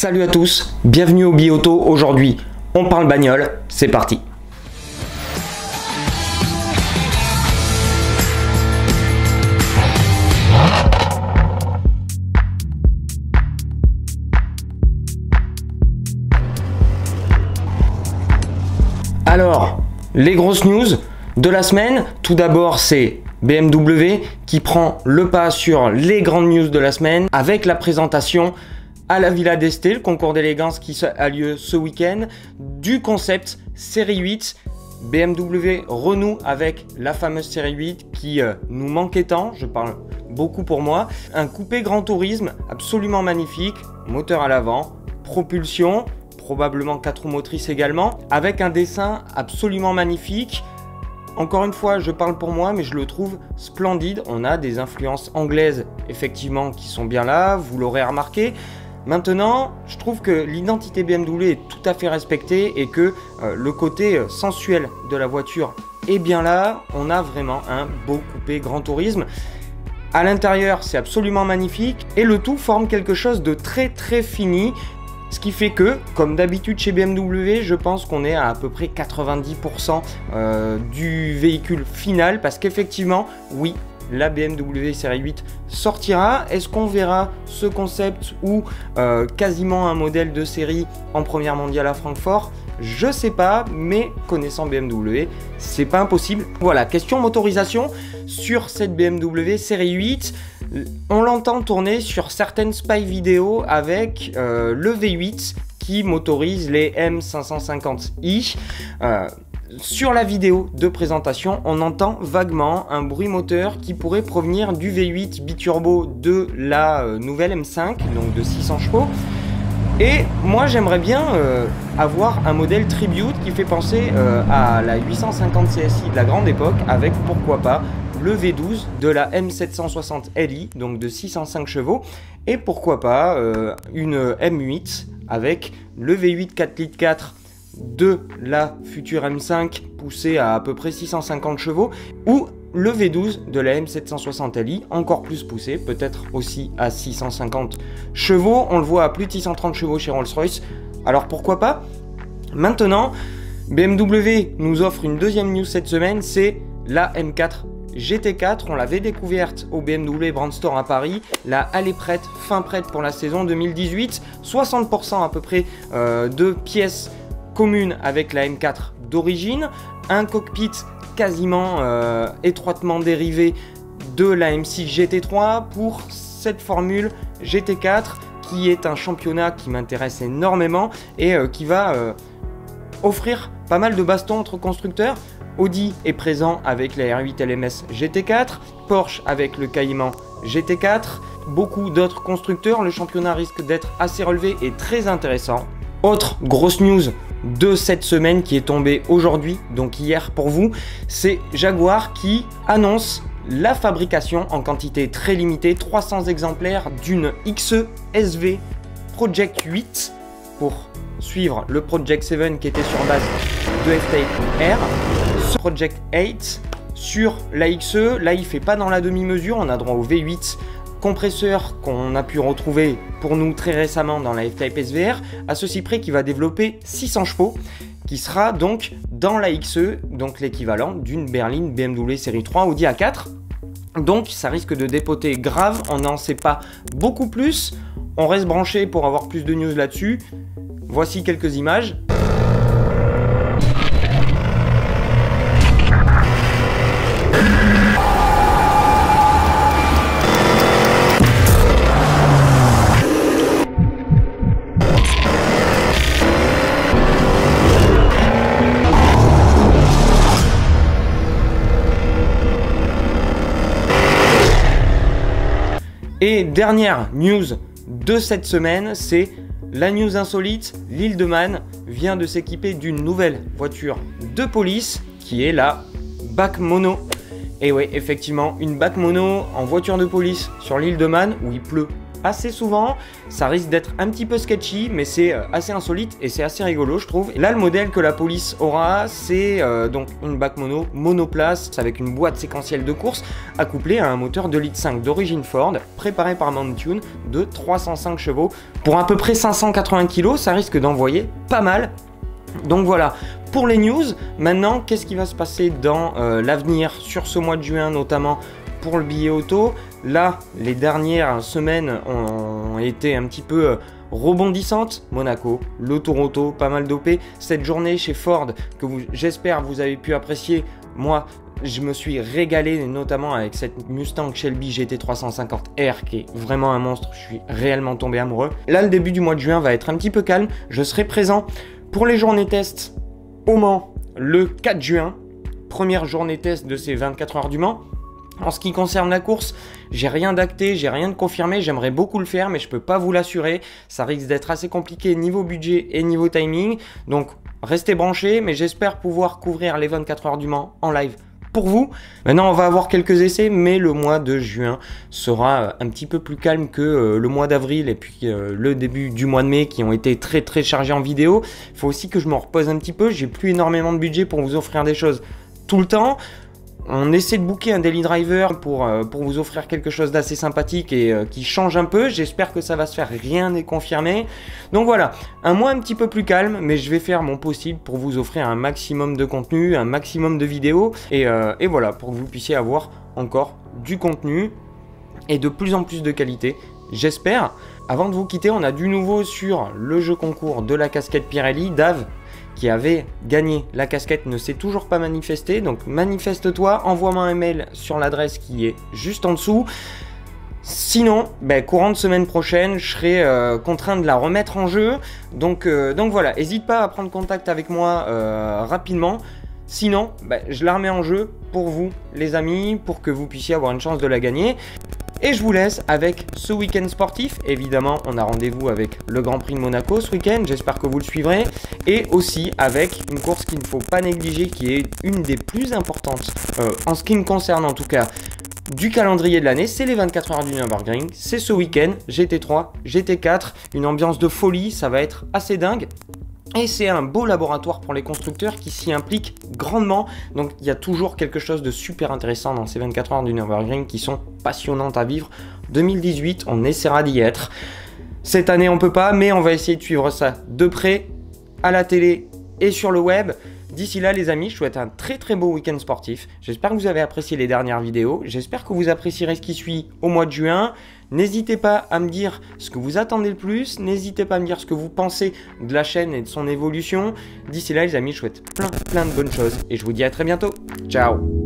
Salut à tous, bienvenue au Bi-Auto. Aujourd'hui, on parle bagnole, c'est parti. Alors, les grosses news de la semaine, tout d'abord c'est BMW qui prend le pas sur les grandes news de la semaine avec la présentation à la Villa d'Este, le concours d'élégance qui a lieu ce week-end, du concept série 8. BMW renoue avec la fameuse série 8 qui nous manquait tant, je parle beaucoup pour moi. Un coupé grand tourisme absolument magnifique, moteur à l'avant, propulsion, probablement 4 roues motrices également, avec un dessin absolument magnifique. Encore une fois, je parle pour moi, mais je le trouve splendide. On a des influences anglaises, effectivement, qui sont bien là, vous l'aurez remarqué. Maintenant, je trouve que l'identité BMW est tout à fait respectée et que le côté sensuel de la voiture est bien là. On a vraiment un beau coupé grand tourisme. À l'intérieur, c'est absolument magnifique et le tout forme quelque chose de très fini. Ce qui fait que, comme d'habitude chez BMW, je pense qu'on est à peu près 90% du véhicule final parce qu'effectivement, oui, la BMW série 8 sortira. Est-ce qu'on verra ce concept ou quasiment un modèle de série en première mondiale à Francfort? Je sais pas, mais connaissant BMW, c'est pas impossible. Voilà, question motorisation sur cette BMW série 8. On l'entend tourner sur certaines spy vidéo avec le V8 qui motorise les M550i. Sur la vidéo de présentation, on entend vaguement un bruit moteur qui pourrait provenir du V8 biturbo de la nouvelle M5, donc de 600 chevaux. Et moi j'aimerais bien avoir un modèle Tribute qui fait penser à la 850 CSI de la grande époque avec pourquoi pas le V12 de la M760 Li, donc de 605 chevaux, et pourquoi pas une M8 avec le V8 4 litres 4 de la future M5 poussée à peu près 650 chevaux, ou le V12 de la M760 Li, encore plus poussé, peut-être aussi à 650 chevaux. On le voit à plus de 630 chevaux chez Rolls-Royce, alors pourquoi pas. Maintenant, BMW nous offre une deuxième news cette semaine, c'est la M4 GT4, on l'avait découverte au BMW Brand Store à Paris. Là, elle est prête, fin prête pour la saison 2018. 60% à peu près de pièces communes avec la M4 d'origine. Un cockpit quasiment étroitement dérivé de la M6 GT3 pour cette formule GT4 qui est un championnat qui m'intéresse énormément et qui va offrir pas mal de bastons entre constructeurs. Audi est présent avec la R8 LMS GT4, Porsche avec le Cayman GT4, beaucoup d'autres constructeurs. Le championnat risque d'être assez relevé et très intéressant. Autre grosse news de cette semaine qui est tombée aujourd'hui, donc hier pour vous, c'est Jaguar qui annonce la fabrication en quantité très limitée, 300 exemplaires d'une XE SV Project 8 pour suivre le Project 7 qui était sur base de F-Type R. Ce Project 8 sur la XE, là il fait pas dans la demi-mesure, on a droit au V8 compresseur qu'on a pu retrouver pour nous très récemment dans la F-Type SVR, à ceci près qu'il va développer 600 chevaux, qui sera donc dans la XE, donc l'équivalent d'une berline BMW série 3 Audi A4. Donc ça risque de dépoter grave, on n'en sait pas beaucoup plus, on reste branché pour avoir plus de news là-dessus. Voici quelques images. Et dernière news de cette semaine, c'est la news insolite. L'île de Man vient de s'équiper d'une nouvelle voiture de police qui est la BAC Mono. Et oui, effectivement, une BAC Mono en voiture de police sur l'île de Man où il pleut assez souvent. Ça risque d'être un petit peu sketchy, mais c'est assez insolite et c'est assez rigolo, je trouve. Là, le modèle que la police aura, c'est donc une bac monoplace avec une boîte séquentielle de course accouplée à un moteur 2,5 litres d'origine Ford, préparé par Mountune de 305 chevaux. Pour à peu près 580 kg, ça risque d'envoyer pas mal. Donc voilà, pour les news, maintenant, qu'est-ce qui va se passer dans l'avenir sur ce mois de juin, notamment pour le billet auto? Là, les dernières semaines ont été un petit peu rebondissantes. Monaco, le Toronto, pas mal dopé. Cette journée chez Ford, que j'espère vous avez pu apprécier. Moi, je me suis régalé, notamment avec cette Mustang Shelby GT350R qui est vraiment un monstre. Je suis réellement tombé amoureux. Là, le début du mois de juin va être un petit peu calme. Je serai présent pour les journées test au Mans le 4 juin. Première journée test de ces 24 heures du Mans. En ce qui concerne la course, j'ai rien d'acté, j'ai rien de confirmé, j'aimerais beaucoup le faire mais je peux pas vous l'assurer, ça risque d'être assez compliqué niveau budget et niveau timing, donc restez branchés, mais j'espère pouvoir couvrir les 24 heures du Mans en live pour vous. Maintenant on va avoir quelques essais, mais le mois de juin sera un petit peu plus calme que le mois d'avril et puis le début du mois de mai qui ont été très chargés en vidéo. Il faut aussi que je me repose un petit peu, j'ai plus énormément de budget pour vous offrir des choses tout le temps. On essaie de booker un daily driver pour vous offrir quelque chose d'assez sympathique et qui change un peu. J'espère que ça va se faire, rien n'est confirmé. Donc voilà, un mois un petit peu plus calme, mais je vais faire mon possible pour vous offrir un maximum de contenu, un maximum de vidéos. Et voilà, pour que vous puissiez avoir encore du contenu et de plus en plus de qualité, j'espère. Avant de vous quitter, on a du nouveau sur le jeu concours de la casquette Pirelli. Dave, qui avait gagné la casquette, ne s'est toujours pas manifesté, donc manifeste-toi, envoie-moi un mail sur l'adresse qui est juste en dessous. Sinon, courant de semaine prochaine, je serai contraint de la remettre en jeu, donc voilà, n'hésite pas à prendre contact avec moi rapidement. Sinon, je la remets en jeu pour vous, les amis, pour que vous puissiez avoir une chance de la gagner. Et je vous laisse avec ce week-end sportif. Évidemment, on a rendez-vous avec le Grand Prix de Monaco ce week-end. J'espère que vous le suivrez. Et aussi avec une course qu'il ne faut pas négliger, qui est une des plus importantes, en ce qui me concerne en tout cas, du calendrier de l'année. C'est les 24 heures du Nürburgring. C'est ce week-end, GT3, GT4. Une ambiance de folie, ça va être assez dingue. Et c'est un beau laboratoire pour les constructeurs qui s'y impliquent grandement. Donc il y a toujours quelque chose de super intéressant dans ces 24 heures du Nürburgring qui sont passionnantes à vivre. 2018, on essaiera d'y être. Cette année, on peut pas, mais on va essayer de suivre ça de près, à la télé et sur le web. D'ici là, les amis, je souhaite un très beau week-end sportif. J'espère que vous avez apprécié les dernières vidéos. J'espère que vous apprécierez ce qui suit au mois de juin. N'hésitez pas à me dire ce que vous attendez le plus. N'hésitez pas à me dire ce que vous pensez de la chaîne et de son évolution. D'ici là, les amis, je souhaite plein de bonnes choses. Et je vous dis à très bientôt. Ciao!